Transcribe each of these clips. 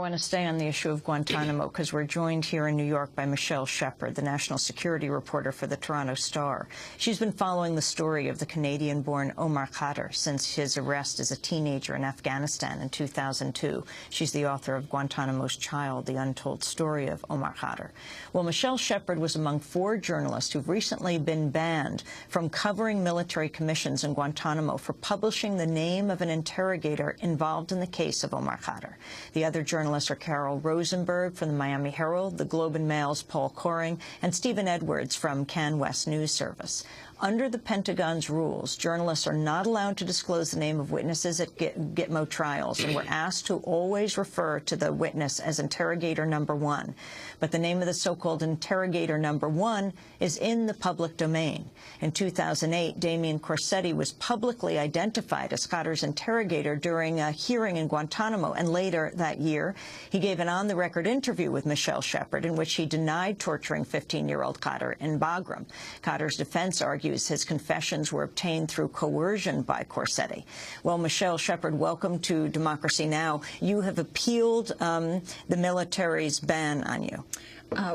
want to stay on the issue of Guantanamo because we're joined here in New York by Michelle Shepard, the national security reporter for the Toronto Star. She's been following the story of the Canadian-born Omar Khadr since his arrest as a teenager in Afghanistan in 2002. She's the author of Guantanamo's Child, The Untold Story of Omar Khadr. Well, Michelle Shepard was among 4 journalists who've recently been banned from covering military commissions in Guantanamo for publishing the name of an interrogator involved in the case of Omar Khadr. The other journalists are Carol Rosenberg from the Miami Herald, the Globe and Mail's Paul Coring, and Stephen Edwards from CanWest News Service. Under the Pentagon's rules, journalists are not allowed to disclose the name of witnesses at Gitmo trials, and were asked to always refer to the witness as Interrogator Number 1. But the name of the so-called Interrogator Number 1 is in the public domain. In 2008, Damien Corsetti was publicly identified as Khadr's interrogator during a hearing in Guantanamo, and later that year, he gave an on-the-record interview with Michelle Shepard in which he denied torturing 15-year-old Khadr in Bagram. Khadr's defense argues his confessions were obtained through coercion by Corsetti. Well, Michelle Shepard, welcome to Democracy Now! You have appealed the military's ban on you.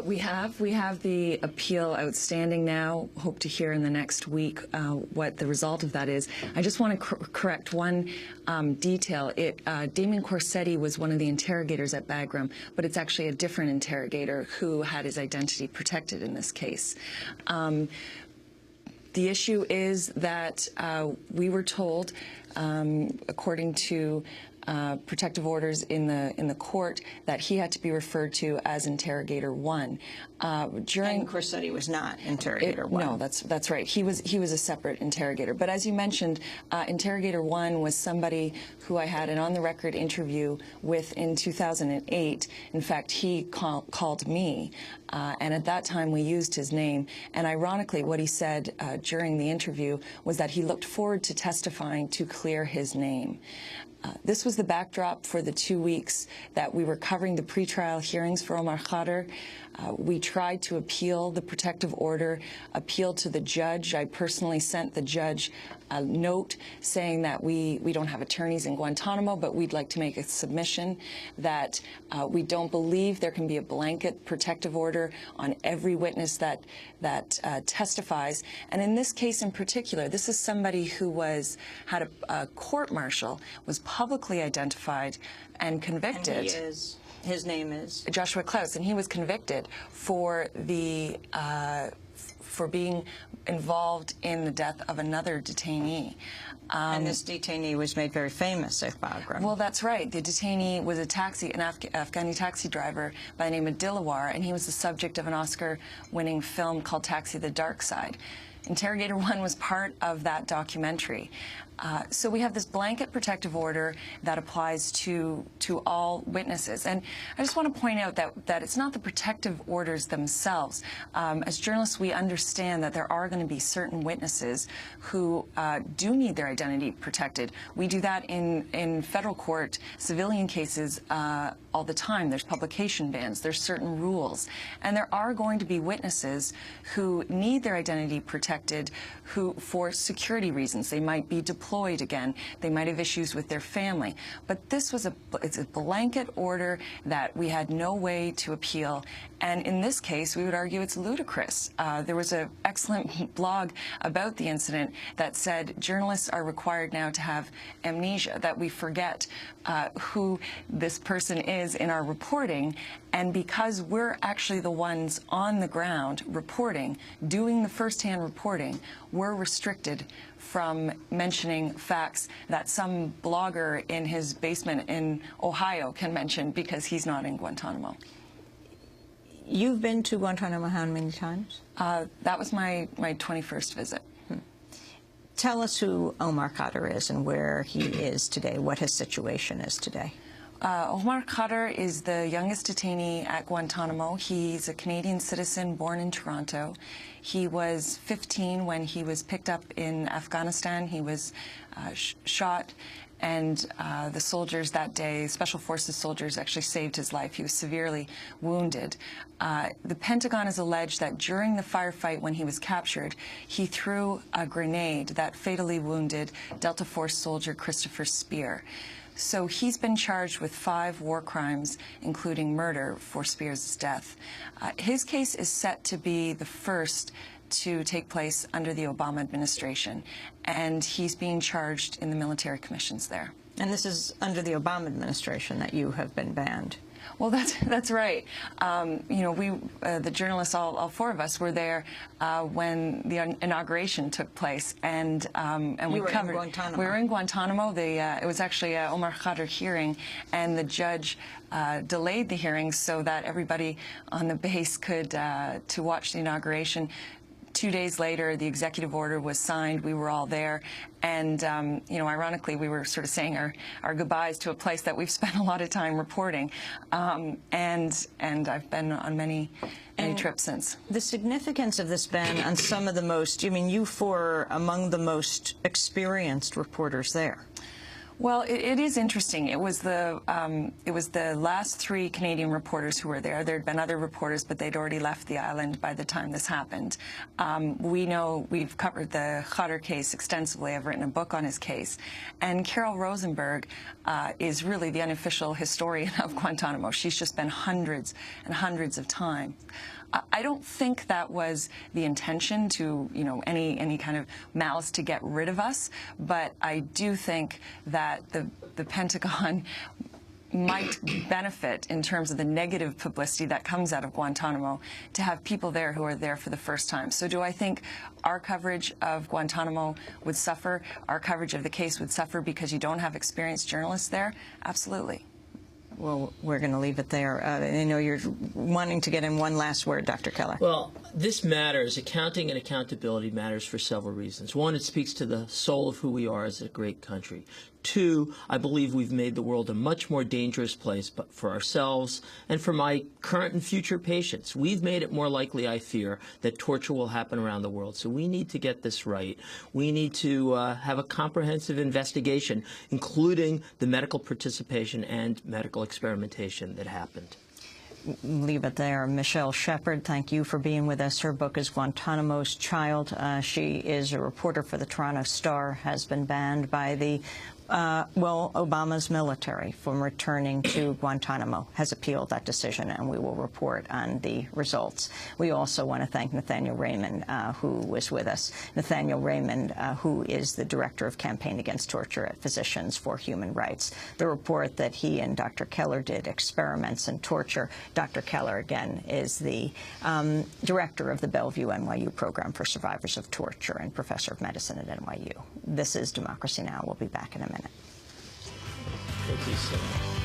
We have the appeal outstanding now. Hope to hear in the next week what the result of that is. I just want to correct one detail. Damien Corsetti was one of the interrogators at Bagram, but it's actually a different interrogator who had his identity protected in this case. The issue is that we were told, according to protective orders in the court, that he had to be referred to as Interrogator 1. And Corsetti was not Interrogator 1. No, that's right. He was a separate interrogator. But as you mentioned, Interrogator 1 was somebody who I had an on-the-record interview with in 2008. In fact, he called me, and at that time we used his name. And ironically, what he said during the interview was that he looked forward to testifying to clear his name. This was the backdrop for the 2 weeks that we were covering the pretrial hearings for Omar Khadr. We tried to appeal the protective order, appeal to the judge. I personally sent the judge a note saying that we don't have attorneys in Guantanamo, but we'd like to make a submission that we don't believe there can be a blanket protective order on every witness that testifies. And in this case in particular, this is somebody who had a court-martial, was publicly identified and convicted. And he is. His name is? Joshua Klaus, and he was convicted for being involved in the death of another detainee. And this detainee was made very famous at Bagram. Well, that's right. The detainee was an Afghani taxi driver by the name of Dilawar, and he was the subject of an Oscar-winning film called Taxi: The Dark Side. Interrogator 1 was part of that documentary. So we have this blanket protective order that applies to all witnesses. And I just want to point out that it's not the protective orders themselves. As journalists, we understand that there are going to be certain witnesses who do need their identity protected. We do that in federal court, civilian cases, all the time. There's publication bans, there's certain rules. And there are going to be witnesses who need their identity protected for security reasons. They might be deployed again. They might have issues with their family. But this was it's a blanket order that we had no way to appeal. And in this case, we would argue it's ludicrous. There was an excellent blog about the incident that said journalists are required now to have amnesia, that we forget who this person is in our reporting. And because we're actually the ones on the ground reporting, doing the first-hand reporting, we're restricted from mentioning facts that some blogger in his basement in Ohio can mention because he's not in Guantanamo. You've been to Guantanamo how many times? That was my 21st visit. Tell us who Omar Khadr is and where he is today, what his situation is today. Omar Khadr is the youngest detainee at Guantanamo. He's a Canadian citizen born in Toronto. He was 15 when he was picked up in Afghanistan. He was shot, and the soldiers that day, Special Forces soldiers, actually saved his life. He was severely wounded. The Pentagon has alleged that during the firefight when he was captured, he threw a grenade that fatally wounded Delta Force soldier Christopher Spear. So he's been charged with 5 war crimes, including murder, for Spears' death. His case is set to be the first to take place under the Obama administration, and he's being charged in the military commissions there. And this is under the Obama administration that you have been banned. Well, that's right. You know, the journalists, all 4 of us, were there when the inauguration took place, and we covered. In Guantanamo. We were in Guantanamo. It was actually a Omar Khadr hearing, and the judge delayed the hearing so that everybody on the base could to watch the inauguration. 2 days later, the executive order was signed. We were all there, and you know, ironically, we were sort of saying our goodbyes to a place that we've spent a lot of time reporting, and I've been on many trips since. The significance of this ban on some of the most, I mean, you 4 among the most experienced reporters there. Well, it is interesting. It was the last 3 Canadian reporters who were there. There had been other reporters, but they'd already left the island by the time this happened. We know we've covered the Khadr case extensively. I've written a book on his case. And Carol Rosenberg is really the unofficial historian of Guantanamo. She's just been hundreds and hundreds of times. I don't think that was the intention to, you know, any kind of malice to get rid of us, but I do think that the Pentagon might benefit in terms of the negative publicity that comes out of Guantanamo to have people there who are there for the first time. So do I think our coverage of Guantanamo would suffer, our coverage of the case would suffer because you don't have experienced journalists there? Absolutely. Well, we're going to leave it there. I know you're wanting to get in one last word, Dr. Keller. Well, this matters. Accounting and accountability matters for several reasons. 1, it speaks to the soul of who we are as a great country. 2, I believe we've made the world a much more dangerous place for ourselves and for my current and future patients. We've made it more likely, I fear, that torture will happen around the world. So we need to get this right. We need to have a comprehensive investigation, including the medical participation and medical experimentation that happened. Leave it there. Michelle Shepard, thank you for being with us. Her book is Guantanamo's Child. She is a reporter for the Toronto Star, has been banned by the Obama's military from returning to Guantanamo, has appealed that decision, and we will report on the results. We also want to thank Nathaniel Raymond, who was with us. Nathaniel Raymond, who is the Director of Campaign Against Torture at Physicians for Human Rights. The report that he and Dr. Keller did, Experiments in Torture. Dr. Keller, again, is the Director of the Bellevue NYU Program for Survivors of Torture and Professor of Medicine at NYU. This is Democracy Now! We'll be back in a minute. Thank you so much.